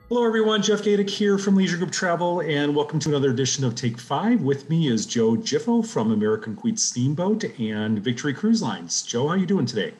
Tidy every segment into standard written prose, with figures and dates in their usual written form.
Hello, everyone. Jeff Gayduk here from Leisure Group Travel, and welcome to another edition of Take 5. With me is Joe Jiffo from American Queen Steamboat and Victory Cruise Lines. Joe, how are you doing today?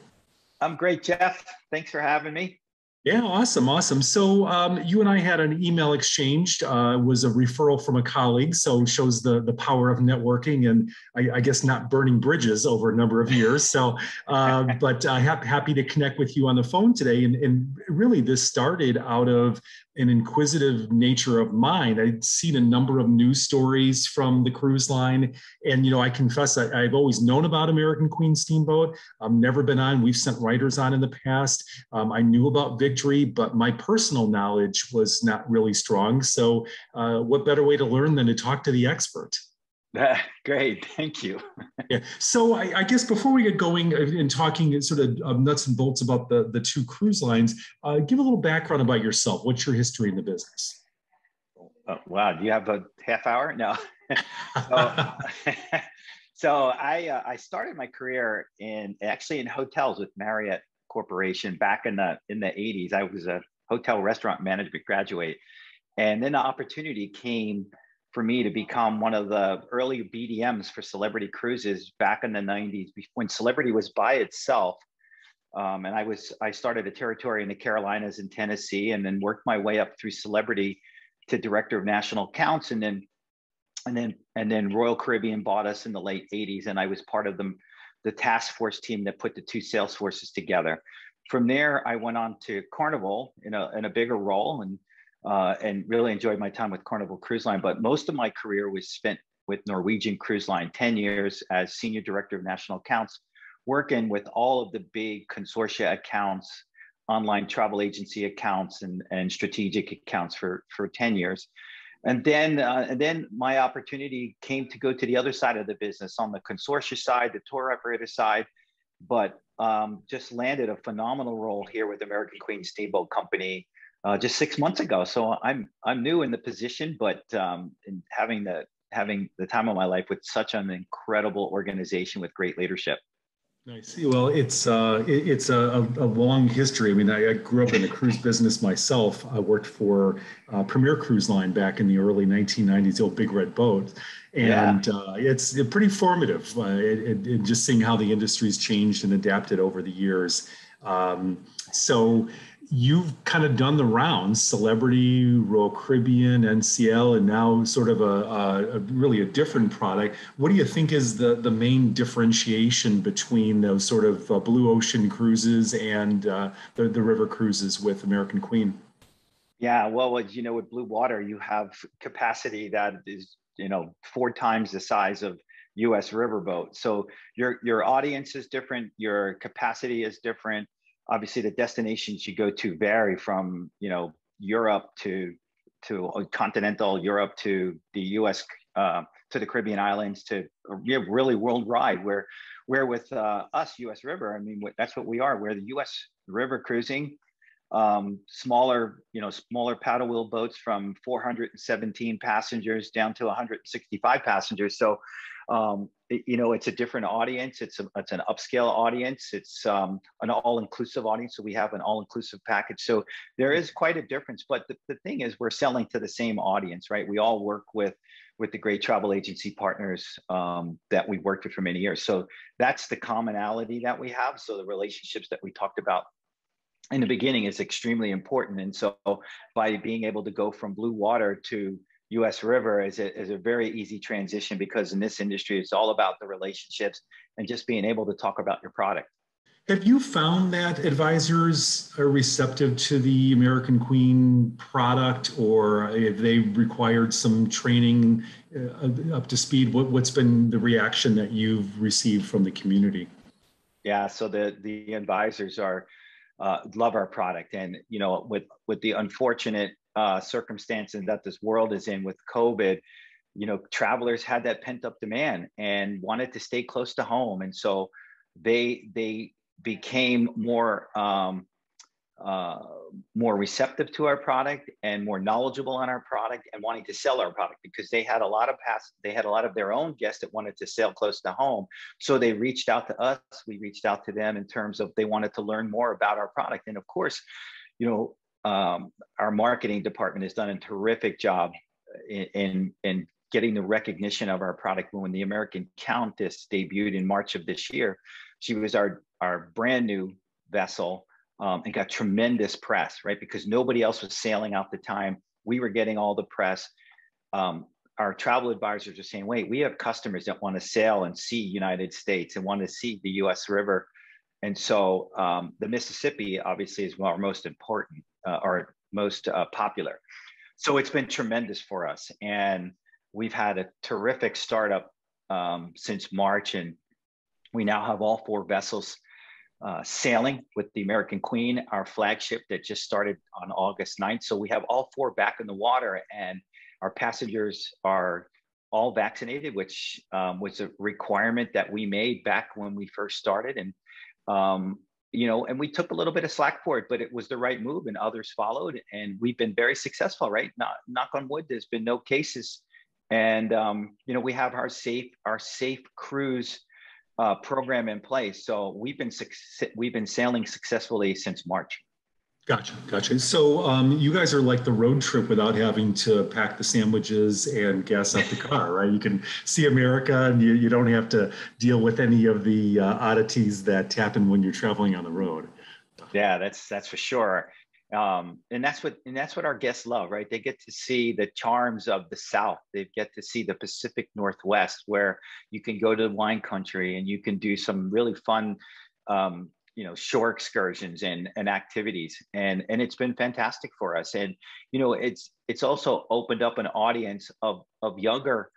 I'm great, Jeff. Thanks for having me. Yeah, awesome. So you and I had an email exchanged. Was a referral from a colleague, so shows the power of networking and I guess not burning bridges over a number of years. So, but happy to connect with you on the phone today. And really, this started out of an inquisitive nature of mine. I'd seen a number of news stories from the cruise line, and I confess I've always known about American Queen Steamboat. I've never been on. We've sent writers on in the past. I knew about Victory, but my personal knowledge was not really strong. So what better way to learn than to talk to the expert? Great, thank you. Yeah. So I guess before we get going and talking sort of nuts and bolts about the two cruise lines, give a little background about yourself. What's your history in the business? Oh, wow, do you have a half hour? No. so, so I started my career in hotels with Marriott Corporation back in the 80s. I was a hotel restaurant management graduate, and then the opportunity came for me to become one of the early BDMs for Celebrity Cruises back in the 90s, when Celebrity was by itself. And I started a territory in the Carolinas and Tennessee, and then worked my way up through Celebrity to director of national accounts, and then Royal Caribbean bought us in the late 80s, and I was part of the task force team that put the two sales forces together. From there, I went on to Carnival in a bigger role, and really enjoyed my time with Carnival Cruise Line. But most of my career was spent with Norwegian Cruise Line, 10 years as Senior Director of National Accounts, working with all of the big consortia accounts, online travel agency accounts, and strategic accounts for 10 years. And then my opportunity came to go to the other side of the business, on the consortia side, the tour operator side, but just landed a phenomenal role here with American Queen Steamboat Company just 6 months ago. So I'm new in the position, but in having the time of my life with such an incredible organization with great leadership. Nice. Well, it's a long history. I mean, I grew up in the cruise business myself. I worked for Premier Cruise Line back in the early 1990s, the old Big Red Boat, and it's pretty formative. Just seeing how the industry's changed and adapted over the years. So you've kind of done the rounds: Celebrity, Royal Caribbean, NCL, and now sort of a really a different product. What do you think is the main differentiation between those sort of blue ocean cruises and the river cruises with American Queen? Yeah, well, with Blue Water, you have capacity that is 4 times the size of U.S. riverboat. So your audience is different, your capacity is different. Obviously, the destinations you go to vary from Europe to continental Europe, to the U.S. To the Caribbean islands, to really worldwide. Where with us, U.S. River, I mean, that's what we are. We're the U.S. river cruising, smaller paddle wheel boats from 417 passengers down to 165 passengers. So it's a different audience. It's an upscale audience. It's an all-inclusive audience. So we have an all-inclusive package. So there is quite a difference. But the thing is, we're selling to the same audience, right? We all work with the great travel agency partners that we've worked with for many years. So that's the commonality that we have. So the relationships that we talked about in the beginning is extremely important. And so by being able to go from Blue Water to U.S. River is a very easy transition, because in this industry, it's all about the relationships and just being able to talk about your product. Have you found that advisors are receptive to the American Queen product, or have they required some training up to speed? What's been the reaction that you've received from the community? Yeah, so the advisors love our product, and with the unfortunate circumstances that this world is in with COVID, travelers had that pent up demand and wanted to stay close to home, and so they became more receptive to our product and more knowledgeable on our product, and wanting to sell our product, because they had a lot of their own guests that wanted to sail close to home. So they reached out to us. We reached out to them in terms of they wanted to learn more about our product. And of course, our marketing department has done a terrific job in getting the recognition of our product. When the American Countess debuted in March of this year, she was our brand new vessel, and got tremendous press, right? Because nobody else was sailing out the time. We were getting all the press. Our travel advisors are saying, wait, we have customers that want to sail and see United States and want to see the US River. And so the Mississippi obviously is our most important or most popular. So it's been tremendous for us. And we've had a terrific startup since March. And we now have all 4 vessels sailing with the American Queen, our flagship that just started on August 9th. So we have all 4 back in the water, and our passengers are all vaccinated, which was a requirement that we made back when we first started. And, and we took a little bit of slack for it, but it was the right move, and others followed. And we've been very successful, right? Knock on wood, there's been no cases. And, we have our safe cruise program in place. So we've been sailing successfully since March. Gotcha. So you guys are like the road trip without having to pack the sandwiches and gas up the car, right? You can see America, and you don't have to deal with any of the oddities that happen when you're traveling on the road. Yeah, that's for sure. And that's what our guests love, right? They get to see the charms of the South. They get to see the Pacific Northwest, where you can go to wine country and you can do some really fun, shore excursions and activities. And it's been fantastic for us. And, it's also opened up an audience of younger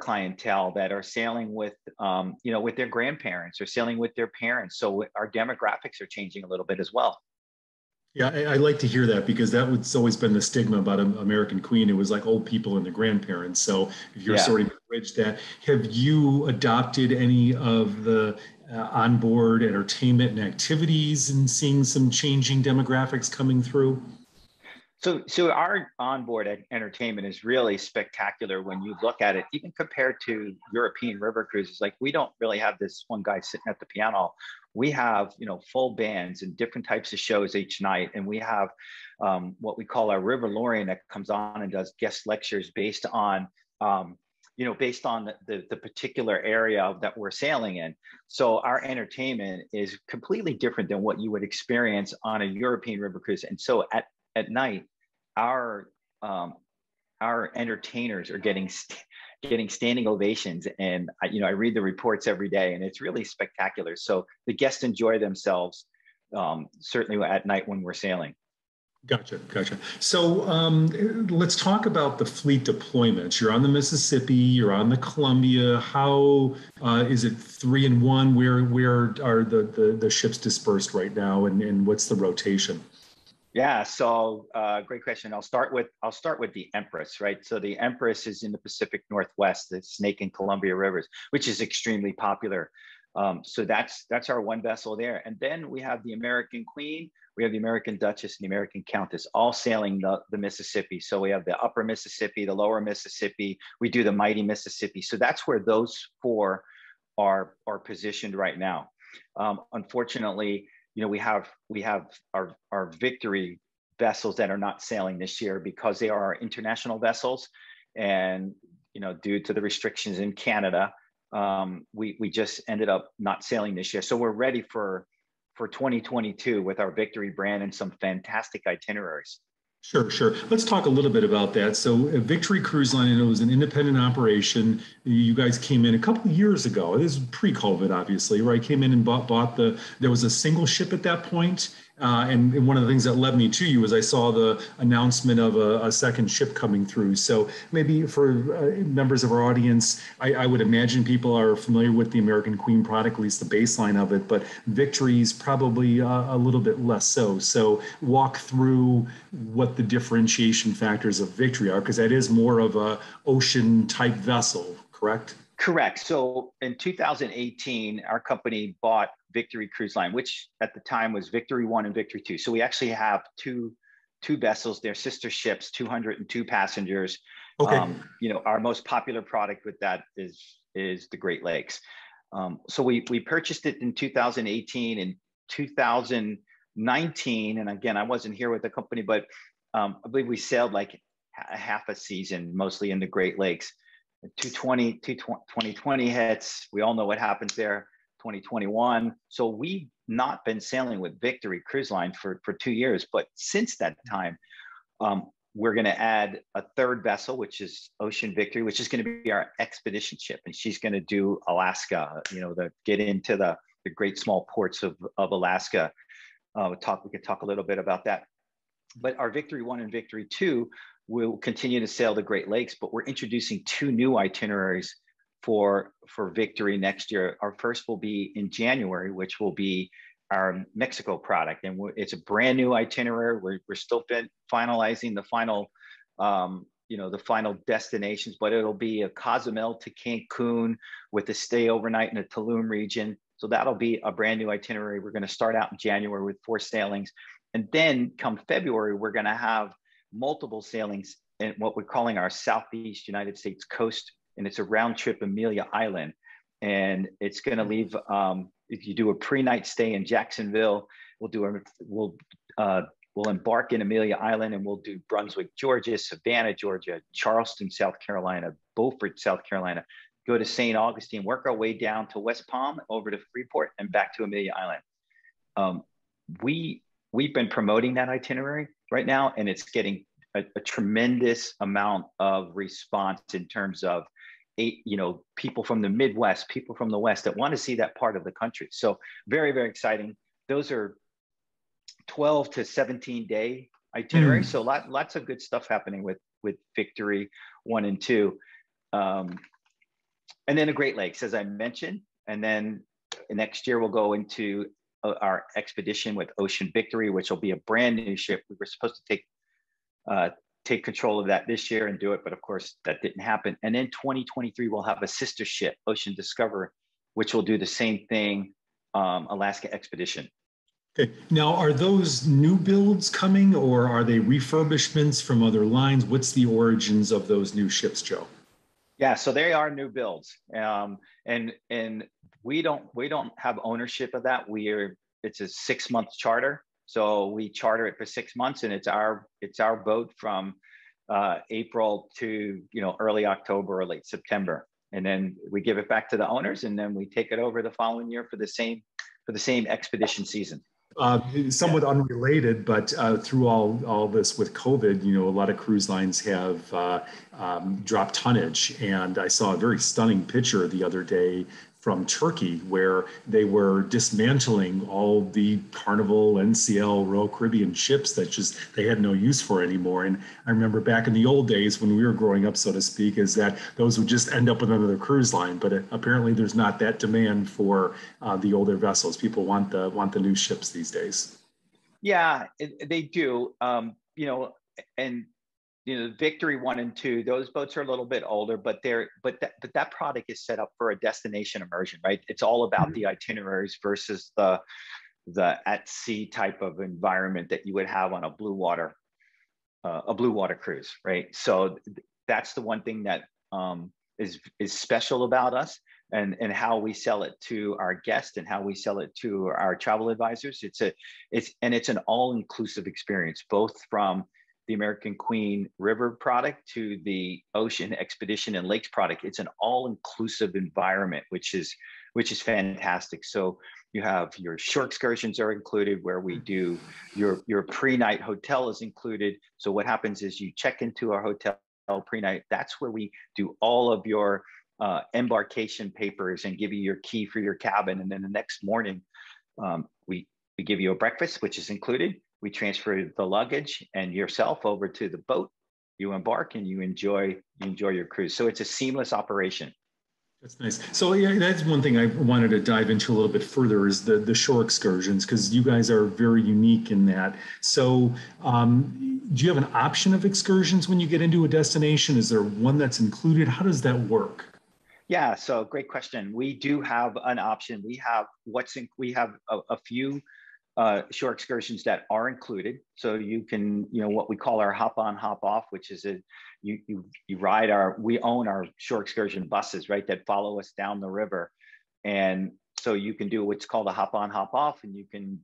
clientele that are sailing with, with their grandparents or sailing with their parents. So our demographics are changing a little bit as well. Yeah, I like to hear that, because that's always been the stigma about American Queen. It was like old people and the grandparents. So if you're sort of bridge that, have you adopted any of the onboard entertainment and activities and seeing some changing demographics coming through? So our onboard entertainment is really spectacular when you look at it, even compared to European river cruises. Like, we don't really have this one guy sitting at the piano. We have, full bands and different types of shows each night. And we have what we call our River Lorian that comes on and does guest lectures based on, the particular area that we're sailing in. So our entertainment is completely different than what you would experience on a European river cruise. And so at night, our entertainers are getting standing ovations, and I read the reports every day, and it's really spectacular. So the guests enjoy themselves, certainly at night when we're sailing. Gotcha. So let's talk about the fleet deployments. You're on the Mississippi, you're on the Columbia. How is it 3 and 1? Where are the ships dispersed right now, and what's the rotation? Yeah, so great question. I'll start with the Empress, right? So the Empress is in the Pacific Northwest, the Snake and Columbia rivers, which is extremely popular. So that's our one vessel there. And then we have the American Queen, we have the American Duchess, and the American Countess, all sailing the Mississippi. So we have the Upper Mississippi, the Lower Mississippi. We do the Mighty Mississippi. So that's where those 4 are positioned right now. Unfortunately, we have our Victory vessels that are not sailing this year because they are international vessels, and due to the restrictions in Canada, we just ended up not sailing this year. So we're ready for 2022 with our Victory brand and some fantastic itineraries. Sure. Let's talk a little bit about that. So Victory Cruise Line, it was an independent operation. You guys came in a couple of years ago. This is pre-COVID, obviously, right? Came in and bought there was a single ship at that point. And one of the things that led me to you was I saw the announcement of a second ship coming through. So maybe for members of our audience, I would imagine people are familiar with the American Queen product, at least the baseline of it, but Victory's probably a little bit less so. So walk through what the differentiation factors of Victory are, because that is more of a ocean type vessel, correct? Correct. So in 2018, our company bought Victory Cruise Line, which at the time was Victory 1 and Victory 2. So we actually have two vessels. They're sister ships, 202 passengers. Okay. Our most popular product with that is the Great Lakes. So we purchased it in 2018. In 2019, 19, and again, I wasn't here with the company, but I believe we sailed like half a season, mostly in the Great Lakes. 2020 hits. We all know what happens there. 2021. So we've not been sailing with Victory Cruise Line for 2 years, but since that time, we're going to add a third vessel, which is Ocean Victory, which is going to be our expedition ship, and she's going to do Alaska. Get into the great small ports of Alaska. We could talk a little bit about that. But our Victory 1 and Victory 2 will continue to sail the Great Lakes, but we're introducing 2 new itineraries for Victory next year. Our first will be in January, which will be our Mexico product, and it's a brand new itinerary. We're still finalizing the final, the final destinations, but it'll be a Cozumel to Cancun with a stay overnight in the Tulum region. So that'll be a brand new itinerary. We're going to start out in January with 4 sailings, and then come February, we're going to have multiple sailings in what we're calling our Southeast United States coast, and it's a round trip Amelia Island, and it's going to leave. If you do a pre-night stay in Jacksonville, we'll embark in Amelia Island, and we'll do Brunswick, Georgia, Savannah, Georgia, Charleston, South Carolina, Beaufort, South Carolina, go to St. Augustine, work our way down to West Palm, over to Freeport, and back to Amelia Island. We've been promoting that itinerary right now, and it's getting a tremendous amount of response in terms of people from the Midwest, people from the West that want to see that part of the country. So very, very exciting. Those are 12 to 17 day itineraries. So lots of good stuff happening with Victory 1 and 2. And then the Great Lakes, as I mentioned, and then next year we'll go into our expedition with Ocean Victory, which will be a brand new ship. We were supposed to take control of that this year and do it, but of course that didn't happen. And then 2023, we'll have a sister ship, Ocean Discovery, which will do the same thing, Alaska Expedition. Okay. Now, are those new builds coming, or are they refurbishments from other lines? What's the origins of those new ships, Joe? Yeah, so they are new builds, and we don't have ownership of that. It's a 6-month charter. So we charter it for 6 months, and it's our boat from April to early October or late September, and then we give it back to the owners, and then we take it over the following year for the same expedition season. Somewhat unrelated, but through all this with COVID, a lot of cruise lines have dropped tonnage, and I saw a very stunning picture the other day from Turkey, where they were dismantling all the Carnival, NCL, Royal Caribbean ships that they had no use for anymore. And I remember back in the old days when we were growing up, so to speak, is that those would just end up with another cruise line. But apparently there's not that demand for the older vessels. People want the new ships these days. Yeah, they do. And Victory 1 and 2, those boats are a little bit older, but that product is set up for a destination immersion, right? It's all about the itineraries versus the at sea type of environment that you would have on a blue water cruise, right? So that's the one thing that is special about us, and how we sell it to our guests and how we sell it to our travel advisors. It's an all-inclusive experience, both from the American Queen River product to the Ocean Expedition and Lakes product. It's an all-inclusive environment, which is fantastic. So you have your shore excursions are included, where we do your pre-night hotel is included. So what happens is you check into our hotel pre-night. That's where we do all of your embarkation papers and give you your key for your cabin. And then the next morning, we give you a breakfast, which is included. We transfer the luggage and yourself over to the boat. You embark and you enjoy your cruise. So it's a seamless operation. That's nice. So yeah, that's one thing I wanted to dive into a little bit further is the shore excursions, because you guys are very unique in that. So do you have an option of excursions when you get into a destination? Is there one that's included? How does that work? Yeah, so great question. We do have an option. We have a few shore excursions that are included. So you can, what we call our hop on, hop off, which is you ride we own our shore excursion buses, right, that follow us down the river. And so you can do what's called a hop on, hop off, and you can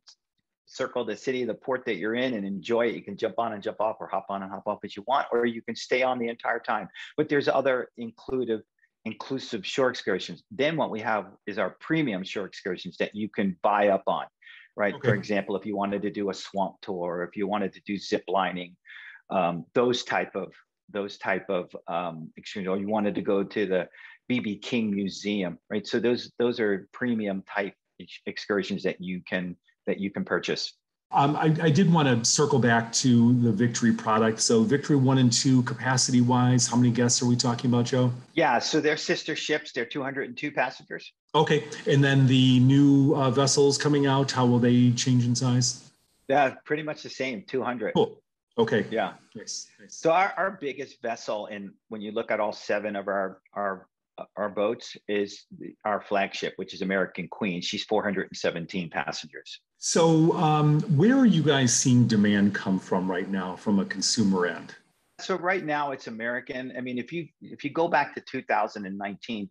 circle the city, the port that you're in, and enjoy it. You can jump on and jump off, or hop on and hop off as you want, or you can stay on the entire time. But there's other inclusive shore excursions. Then what we have is our premium shore excursions that you can buy up on, right? Okay. For example, if you wanted to do a swamp tour, or if you wanted to do zip lining, those type of excursions, or you wanted to go to the BB King Museum, right? So those are premium type excursions that you can purchase. I did want to circle back to the Victory product. So Victory 1 and 2, capacity wise, how many guests are we talking about, Joe? Yeah, so they're sister ships. They're 202 passengers. Okay, and then the new vessels coming out, how will they change in size? Yeah, pretty much the same, 200. Cool. Okay. Yeah. Nice. So our biggest vessel, and when you look at all 7 of our boats, is our flagship, which is American Queen. She's 417 passengers. So where are you guys seeing demand come from right now from a consumer end? So right now it's American. I mean, if you go back to 2019,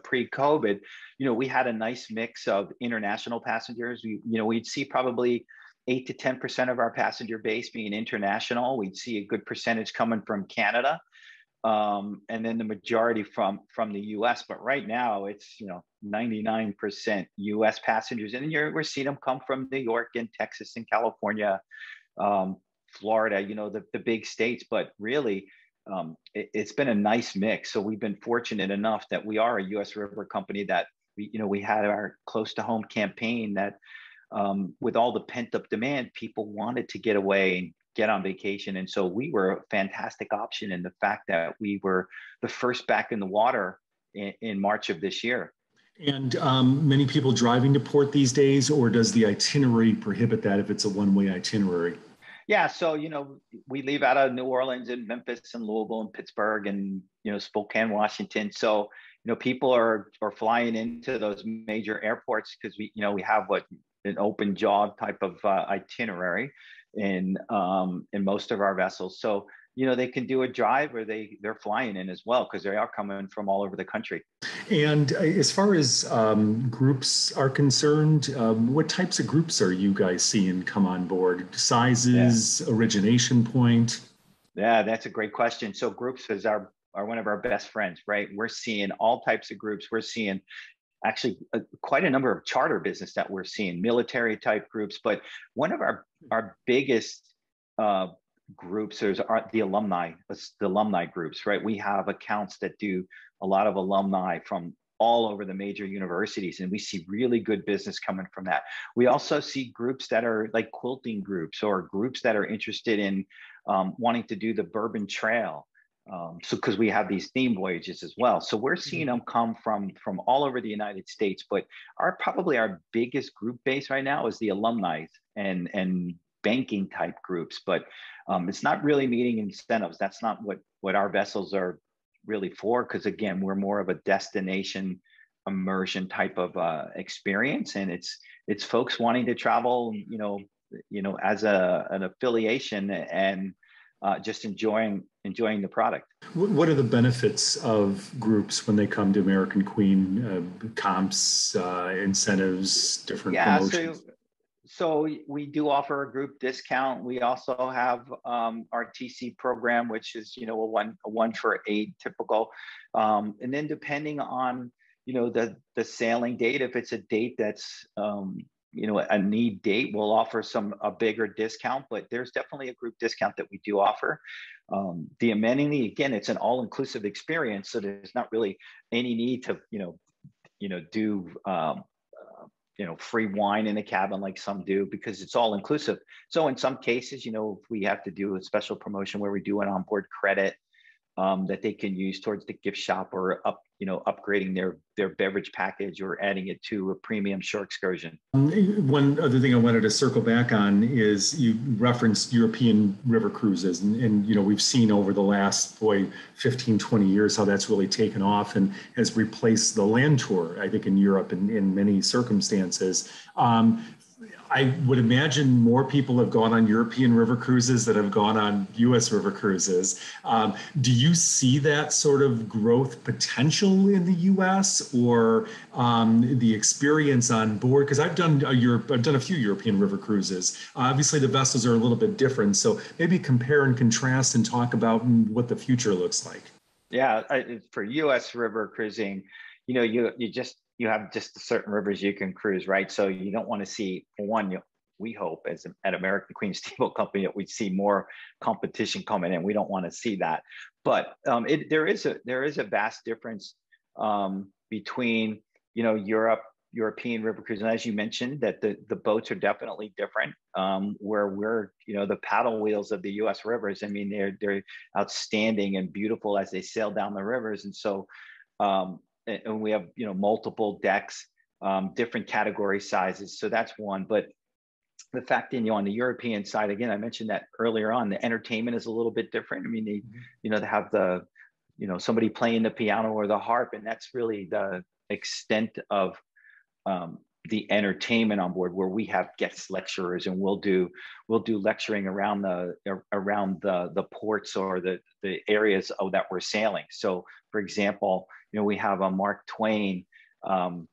pre-COVID, we had a nice mix of international passengers. We'd see probably 8 to 10% of our passenger base being international. We'd see a good percentage coming from Canada. And then the majority from the US, but right now it's 99% US passengers, and we're seeing them come from New York and Texas and California, Florida, the big states. But really, it's been a nice mix. So we've been fortunate enough that we are a US river company, that we had our close to home campaign that with all the pent up demand, people wanted to get away and get on vacation. And so we were a fantastic option in the fact that we were the first back in the water in March of this year. And many people driving to port these days, or does the itinerary prohibit that if it's a one-way itinerary? Yeah, so, we leave out of New Orleans and Memphis and Louisville and Pittsburgh and, Spokane, Washington. So, people are flying into those major airports because we have an open jaw type of itinerary in most of our vessels. So, they can do a drive, or they're flying in as well, because they are coming from all over the country. And as far as groups are concerned, what types of groups are you guys seeing come on board? Sizes, origination point? Yeah, that's a great question. So groups are one of our best friends, right? We're seeing all types of groups. We're seeing actually quite a number of charter business that we're seeing, military type groups. But one of our biggest groups is the alumni groups, right? We have accounts that do a lot of alumni from all over the major universities, and we see really good business coming from that. We also see groups that are like quilting groups, or groups that are interested in wanting to do the Bourbon Trail. So because we have these theme voyages as well. So we're seeing them come from all over the United States, but probably our biggest group base right now is the alumni and banking type groups, but it's not really meeting incentives. That's not what our vessels are really for, because again, we're more of a destination immersion type of experience, and it's folks wanting to travel, as an affiliation, and just enjoying the product. What are the benefits of groups when they come to American Queen? Comps, incentives, different promotions? So we do offer a group discount. We also have our TC program, which is a one for 8 typical, and then depending on the sailing date, if it's a date that's a need date, we'll offer a bigger discount. But there's definitely a group discount that we do offer. The amenity, again, it's an all-inclusive experience, so there's not really any need to do free wine in the cabin like some do, because it's all inclusive. So in some cases, if we have to do a special promotion where we do an onboard credit that they can use towards the gift shop, or upgrading their beverage package, or adding it to a premium shore excursion. One other thing I wanted to circle back on is you referenced European river cruises, and we've seen over the last 15, 20 years how that's really taken off and has replaced the land tour, I think, in Europe in many circumstances. I would imagine more people have gone on European river cruises than have gone on U.S. river cruises. Do you see that sort of growth potential in the U.S. or the experience on board? Because I've done a few European river cruises. Obviously, the vessels are a little bit different, so maybe compare and contrast and talk about what the future looks like. Yeah, for U.S. river cruising, you have just certain rivers you can cruise, right? So you don't want to see one. We hope as at American Queen Steamboat Company that we see more competition coming in. We don't want to see that, but there is a vast difference between European river cruising, as you mentioned, that the boats are definitely different. Where we're, the paddle wheels of the U.S. rivers, I mean, they're outstanding and beautiful as they sail down the rivers. And so, and we have, multiple decks, different category sizes. So that's one. But the fact that, on the European side, again, I mentioned that earlier on, the entertainment is a little bit different. I mean, they have somebody playing the piano or the harp, and that's really the extent of the entertainment on board, where we have guest lecturers, and we'll do lecturing around the ports or the areas that we're sailing. So, for example, we have a Mark Twain, I'd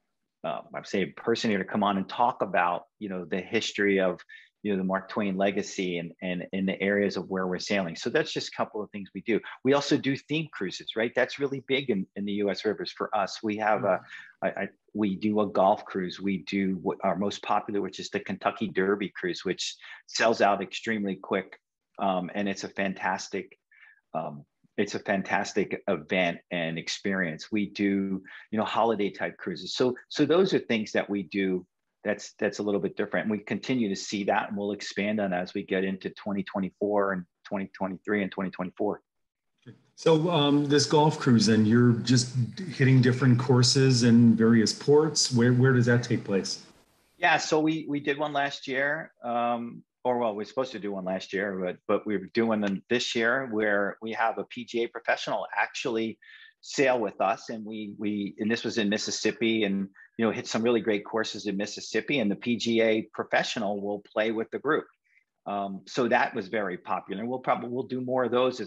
say, a person here to come on and talk about the history of the Mark Twain legacy and in the areas of where we're sailing. So that's just a couple of things we do. We also do theme cruises, right? That's really big in the U.S. rivers for us. We have we do a golf cruise. We do our most popular, which is the Kentucky Derby cruise, which sells out extremely quick, and it's a fantastic event and experience. We do holiday type cruises. So those are things that we do. That's a little bit different. And we continue to see that, and we'll expand on that as we get into 2024 and 2023 and 2024. So this golf cruise, and you're just hitting different courses in various ports. Where does that take place? Yeah, so we did one last year, we're supposed to do one last year, but we're doing them this year, where we have a PGA professional actually sail with us, and and this was in Mississippi, and hit some really great courses in Mississippi, and the PGA professional will play with the group. So that was very popular, and we'll do more of those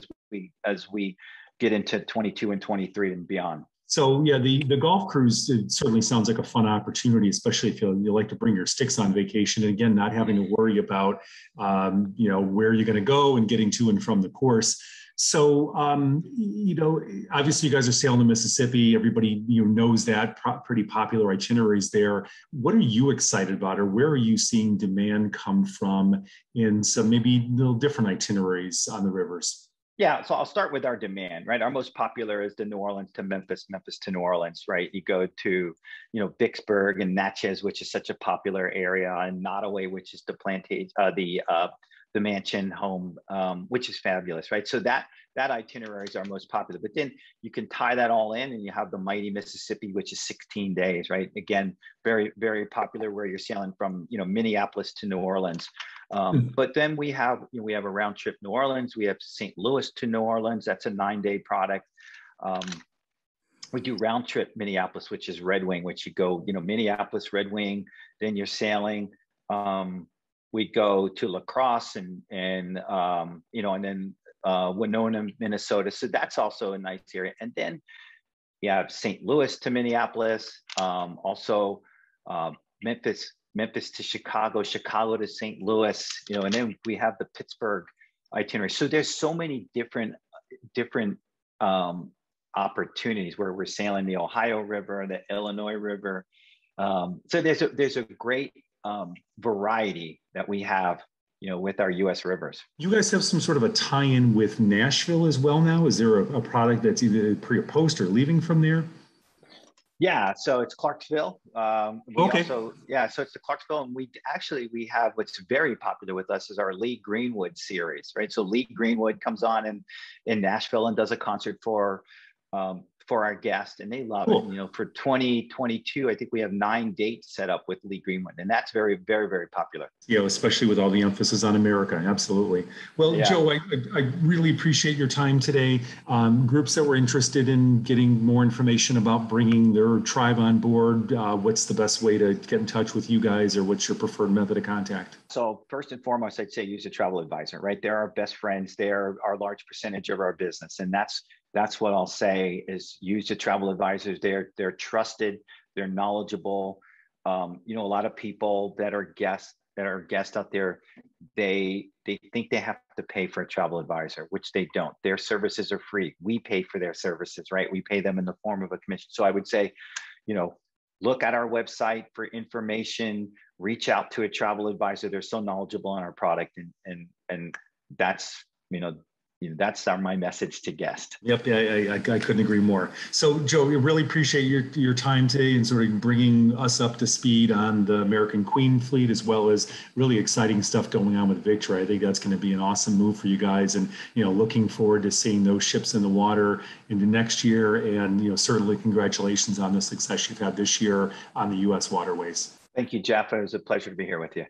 as we get into 22 and 23 and beyond. So yeah, the golf cruise, it certainly sounds like a fun opportunity, especially if you like to bring your sticks on vacation, and again, not having to worry about where you're going to go and getting to and from the course. So obviously you guys are sailing the Mississippi. Everybody knows that, pretty popular itineraries there. What are you excited about, or where are you seeing demand come from in some maybe little different itineraries on the rivers? Yeah, so I'll start with our demand, right? Our most popular is the New Orleans to Memphis, Memphis to New Orleans, right? You go to, Vicksburg and Natchez, which is such a popular area, and Nottoway, which is the plantation, the mansion home, which is fabulous, right? So that itinerary is our most popular. But then you can tie that all in, and you have the mighty Mississippi, which is 16 days, right? Again, very, very popular, where you're sailing from Minneapolis to New Orleans. But then we have a round trip New Orleans. We have St. Louis to New Orleans. That's a 9-day product. We do round trip Minneapolis, which is Red Wing, which you go, Minneapolis, Red Wing, then you're sailing. We go to La Crosse and then Winona, Minnesota. So that's also a nice area. And then you have St. Louis to Minneapolis, also Memphis to Chicago, Chicago to St. Louis, and then we have the Pittsburgh itinerary. So there's so many different opportunities where we're sailing the Ohio River, the Illinois River. So there's a great variety that we have, with our U.S. rivers. You guys have some sort of a tie-in with Nashville as well now? Is there a product that's either pre or post or leaving from there? Yeah, so it's Clarksville. Okay. So it's the Clarksville, and we have what's very popular with us is our Lee Greenwood series, right? So Lee Greenwood comes on in Nashville and does a concert for for our guests, and they love it. Cool. You know, for 2022, I think we have 9 dates set up with Lee Greenwood, and that's very, very, very popular. Yeah, especially with all the emphasis on America. Absolutely. Well, Yeah. Joe, I really appreciate your time today. Groups that were interested in getting more information about bringing their tribe on board, what's the best way to get in touch with you guys, or what's your preferred method of contact? So first and foremost, I'd say use a travel advisor, right? They're our best friends. They're our large percentage of our business. And that's what I'll say is use the travel advisors. They're trusted, they're knowledgeable. You know, a lot of people that are guests out there, they think they have to pay for a travel advisor, which they don't. Their services are free. We pay for their services, right? We pay them in the form of a commission. So I would say, you know, look at our website for information, reach out to a travel advisor. They're so knowledgeable on our product, and that's, that's my message to guests. Yep, yeah, I couldn't agree more. So, Joe, we really appreciate your time today and sort of bringing us up to speed on the American Queen fleet, as well as really exciting stuff going on with Victory. I think that's going to be an awesome move for you guys, and looking forward to seeing those ships in the water into next year. And certainly congratulations on the success you've had this year on the U.S. waterways. Thank you, Jeff. It was a pleasure to be here with you.